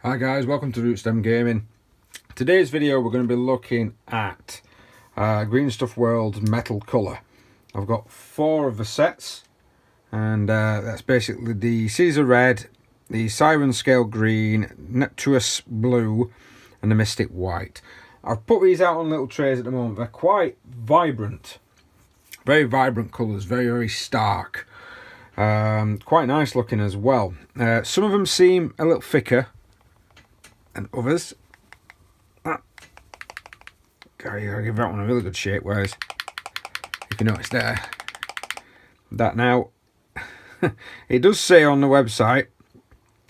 Hi guys, welcome to Rootstem Gaming. Today's video we're going to be looking at Green Stuff World Metalcolor. I've got 4 of the sets, and that's basically the Caesar Red, the Sirenscale Green, Neptunus Blue and the Mystic White. I've put these out on little trays at the moment. They're quite vibrant, very vibrant colours, very stark, quite nice looking as well. Some of them seem a little thicker and others, gotta give that one a really good shake, whereas if you notice there, that now it does say on the website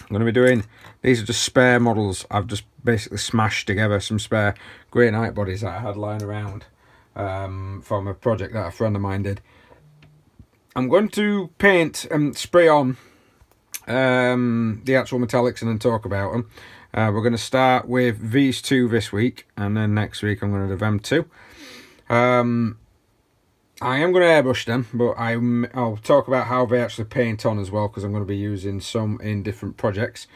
I'm going to be doing, these are just spare models. I've just basically smashed together some spare grey night bodies that I had lying around from a project that a friend of mine did. I'm going to paint and spray on the actual metallics and then talk about them. We're going to start with these 2 this week, and then next week I'm going to do them 2. I am going to airbrush them, but I'll talk about how they actually paint on as well, because I'm going to be using some in different projects.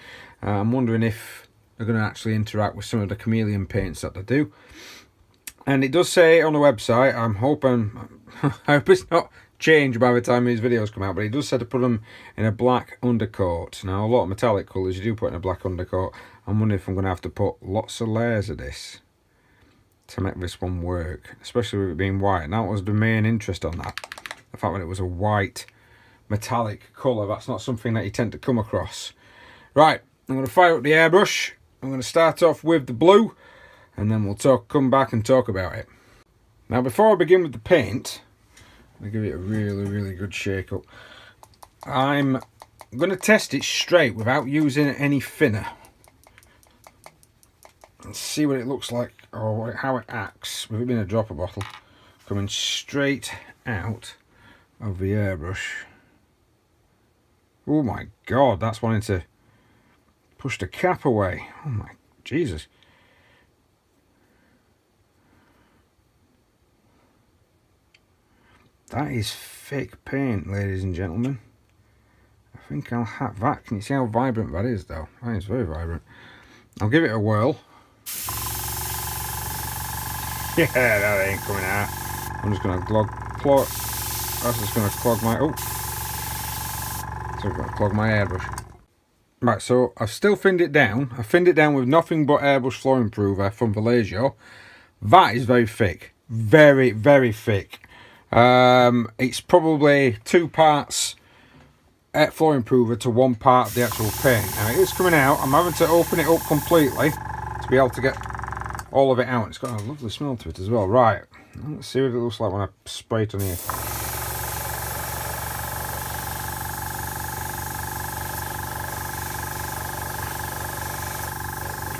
I'm wondering if they're going to actually interact with some of the chameleon paints that they do. And it does say on the website, I'm hoping, I hope it's not changed by the time these videos come out, but it does say to put them in a black undercoat. Now, a lot of metallic colours you do put in a black undercoat. I'm wondering if I'm going to have to put lots of layers of this to make this one work, especially with it being white. And that was the main interest on that, the fact that it was a white metallic colour. That's not something that you tend to come across. Right, I'm going to fire up the airbrush. I'm going to start off with the blue, and then we'll come back and talk about it. Now, before I begin with the paint, I'm going to give it a really good shake up. I'm going to test it straight without using any thinner and see what it looks like, or how it acts with it being a dropper bottle coming straight out of the airbrush. Oh my god, that's wanting to push the cap away. Oh my Jesus. That is thick paint, ladies and gentlemen. I think I'll have that. Can you see how vibrant that is, though? That is very vibrant. I'll give it a whirl. Yeah, that ain't coming out. I'm just going to clog. That's just going to clog my. Oh, so I'm going to clog my airbrush. Right, so I've still thinned it down. I thinned it down with nothing but airbrush floor improver from Vallejo. That is very thick, very thick. It's probably 2 parts floor improver to 1 part of the actual paint. Now it is coming out. I'm having to open it up completely to be able to get all of it out. It's got a lovely smell to it as well. Right, let's see what it looks like when I spray it on here.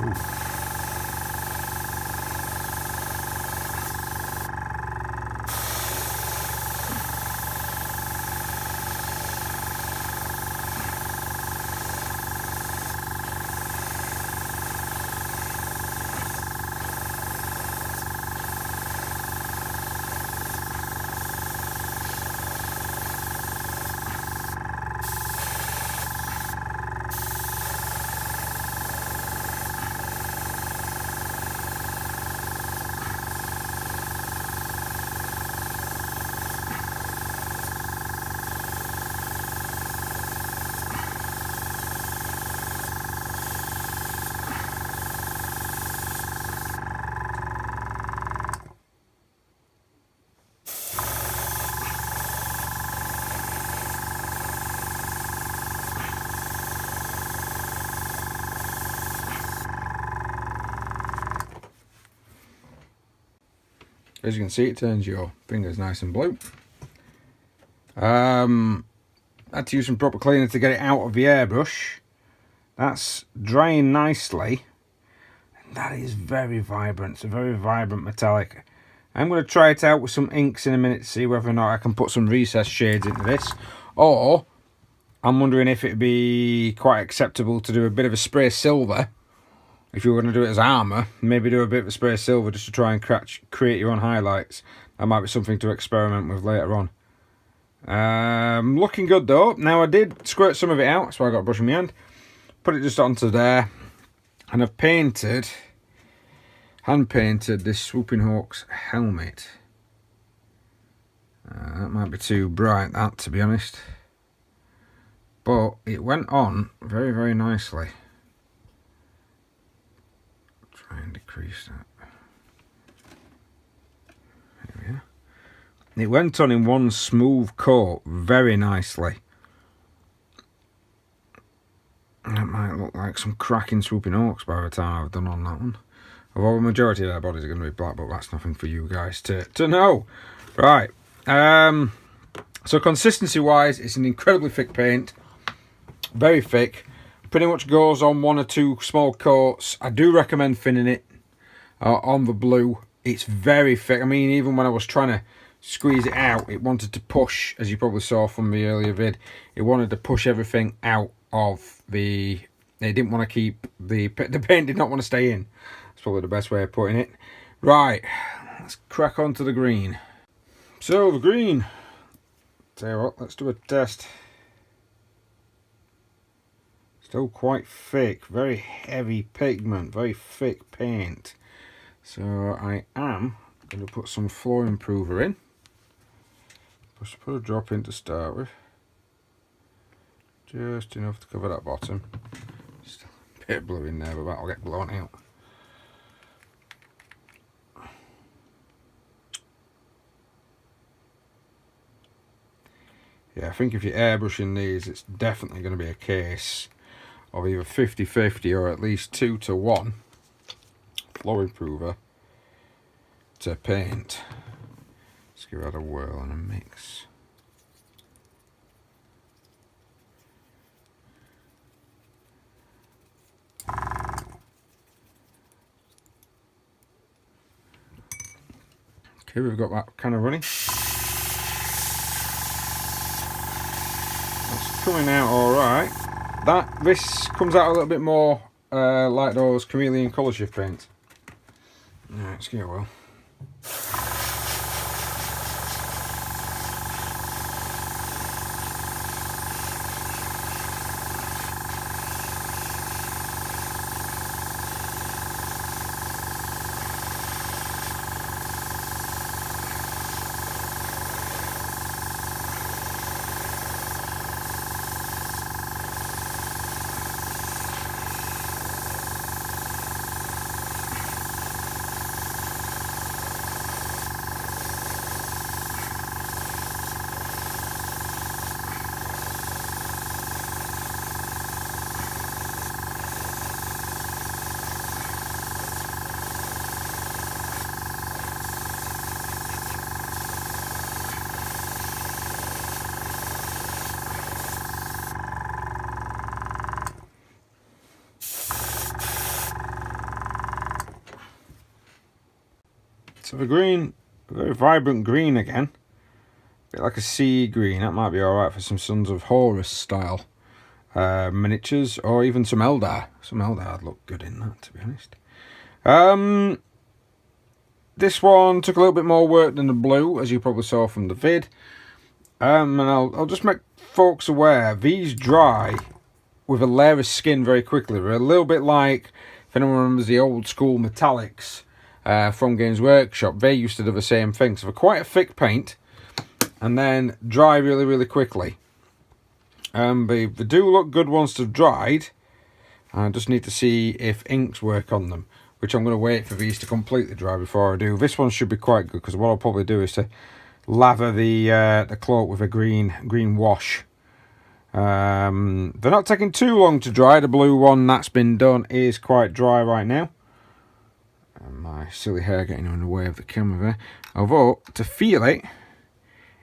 Ooh. As you can see, it turns your fingers nice and blue. I had to use some proper cleaner to get it out of the airbrush. That's drying nicely. And that is very vibrant. It's a very vibrant metallic. I'm going to try it out with some inks in a minute to see whether or not I can put some recessed shades into this. Or, I'm wondering if it'd be quite acceptable to do a bit of a spray silver. If you were going to do it as armour, maybe do a bit of a spray silver just to try and create your own highlights. That might be something to experiment with later on. Looking good though. Now I did squirt some of it out, that's why I got a brush in my hand. Put it just onto there. And I've painted, hand painted this Swooping Hawk's helmet. That might be too bright, that, to be honest. But it went on very, very nicely. Try and decrease that. There we are. It went on in one smooth coat very nicely. That might look like some cracking Swooping Hawks by the time I've done on that one. Although the majority of their bodies are going to be black, but that's nothing for you guys to know. Right. So consistency wise, it's an incredibly thick paint. Very thick. Pretty much goes on one or two small coats. I do recommend thinning it on the blue. It's very thick. I mean, even when I was trying to squeeze it out, it wanted to push, as you probably saw from the earlier vid, it wanted to push everything out of the... It didn't want to keep... The paint did not want to stay in. That's probably the best way of putting it. Right, let's crack on to the green. So, the green. Tell you what, let's do a test. Still quite thick, very heavy pigment, very thick paint. So I am going to put some floor improver in. Just put a drop in to start with. Just enough to cover that bottom. Still a bit of blue in there, but that'll get blown out. Yeah, I think if you're airbrushing these, it's definitely going to be a case of either 50-50 or at least 2-to-1 floor improver to paint. Let's give that a whirl and a mix. Okay, we've got that kind of running. That's coming out alright. This comes out a little bit more like those chameleon colour shift paints. Alright, let's give it a whirl. So the green, very vibrant green again. A bit like a sea green. That might be alright for some Sons of Horus style miniatures, or even some Eldar. Some Eldar would look good in that, to be honest. This one took a little bit more work than the blue, as you probably saw from the vid. And I'll just make folks aware, these dry with a layer of skin very quickly. They're a little bit like, if anyone remembers the old school metallics from Games Workshop, they used to do the same thing. So they're quite a thick paint and then dry really, really quickly. They do look good once they've dried. I just need to see if inks work on them, which I'm going to wait for these to completely dry before I do. This one should be quite good, because what I'll probably do is to lather the cloak with a green wash. They're not taking too long to dry. The blue one that's been done is quite dry right now. And my silly hair getting in the way of the camera there. Although, to feel it,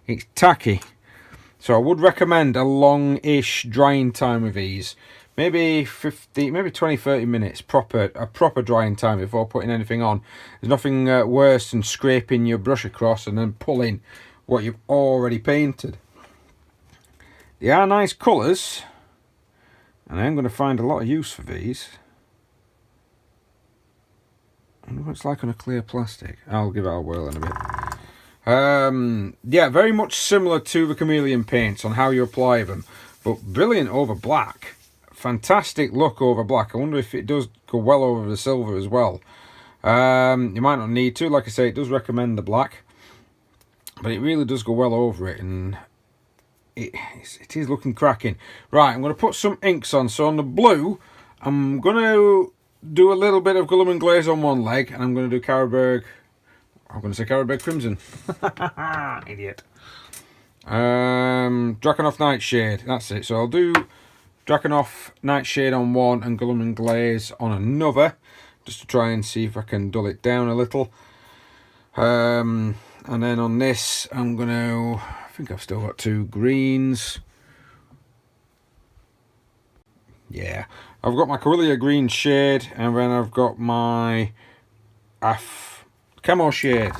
it's tacky. So I would recommend a long-ish drying time with these. Maybe 20-30 minutes, a proper drying time before putting anything on. There's nothing worse than scraping your brush across and then pulling what you've already painted. They are nice colours, and I am going to find a lot of use for these. I wonder what it's like on a clear plastic. I'll give it a whirl in a bit. Yeah, very much similar to the chameleon paints on how you apply them, but brilliant over black. fantastic look over black. I wonder if it does go well over the silver as well. You might not need to. Like I say, it does recommend the black, but it really does go well over it, and it is looking cracking. Right, I'm going to put some inks on. So on the blue, I'm going to do a little bit of Guilliman glaze on one leg, and I'm going to do Carroburg. I'm going to say Carroburg Crimson. Idiot. Drakenhof Nightshade. That's it. So I'll do Drakenhof Nightshade on one and Guilliman glaze on another, just to try and see if I can dull it down a little. And then on this, I'm going to... I think I've still got two greens. Yeah. I've got my Corellia green shade, and then I've got my camo shade.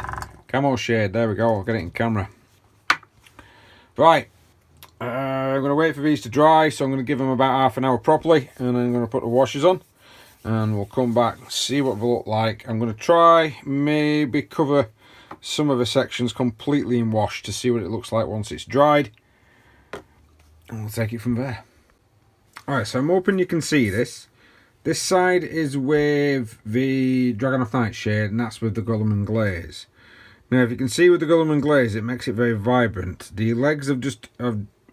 Camo shade. There we go. I'll get it in camera. Right. I'm going to wait for these to dry, so I'm going to give them about half an hour properly, and then I'm going to put the washers on, and we'll come back and see what they look like. I'm going to try maybe cover some of the sections completely in wash to see what it looks like once it's dried, and we'll take it from there. Alright, so I'm hoping you can see this. This side is with the Drakenhof Nightshade, and that's with the Guilliman glaze. Now, if you can see with the Guilliman glaze, it makes it very vibrant. The legs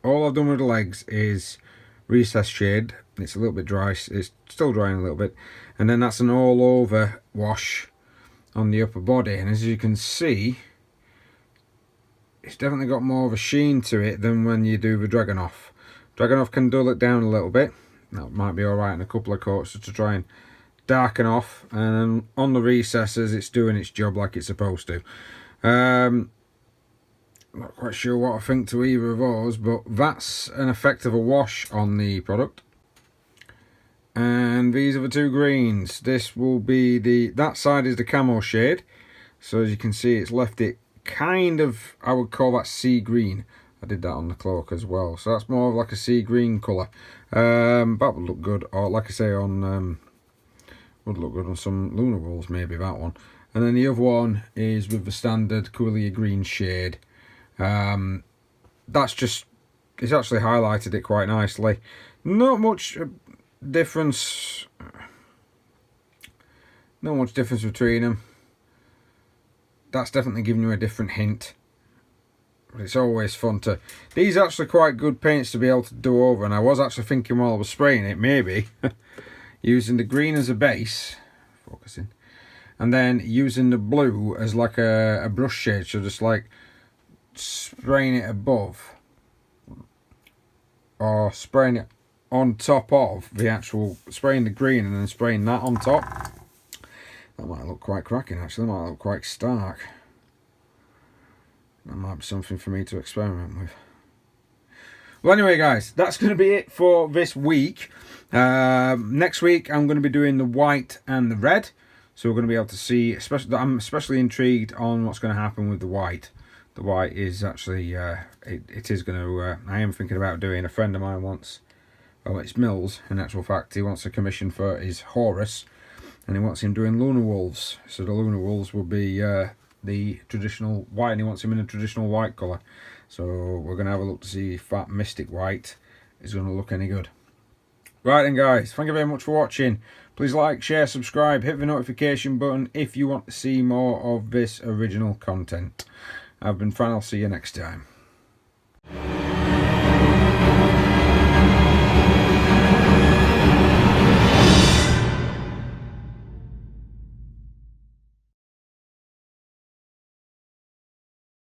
all I've done with the legs is recessed shade. It's a little bit dry. It's still drying a little bit, and then that's an all-over wash on the upper body. And as you can see, it's definitely got more of a sheen to it than when you do the Drakenhof. Drakenhof can dull it down a little bit. That might be alright in a couple of coats just to try and darken off, and on the recesses it's doing its job like it's supposed to. Not quite sure what I think to either of those, but that's an effect of a wash on the product. And these are the two greens. This will be that side is the camo shade, so as you can see it's left it kind of, I would call that sea green. I did that on the cloak as well, so that's more of like a sea green colour. That would look good, or like I say, on would look good on some lunar wolves, maybe that one. And then the other one is with the standard Corellia green shade. That's just, it's actually highlighted it quite nicely. Not much difference. Not much difference between them. That's definitely giving you a different hint. But it's always fun to... These are actually quite good paints to be able to do over, and I was actually thinking while I was spraying it, maybe using the green as a base, focusing, and then using the blue as like a brush shade, so just like spraying it above, or spraying it on top of the actual, spraying the green and then spraying that on top. That might look quite cracking actually, that might look quite stark. That might be something for me to experiment with. Well, anyway, guys, that's going to be it for this week. Next week, I'm going to be doing the white and the red. So we're going to be able to see, I'm especially intrigued on what's going to happen with the white. The white is actually, it is going to, I am thinking about doing, a friend of mine wants, well, it's Mills, in actual fact, he wants a commission for his Horus, and he wants him doing lunar wolves. So the lunar wolves will be the traditional white, and he wants him in a traditional white colour. So we're going to have a look to see if that mystic white is going to look any good. Right then, guys, thank you very much for watching. Please like, share, subscribe, hit the notification button if you want to see more of this original content. I've been Fran, I'll see you next time.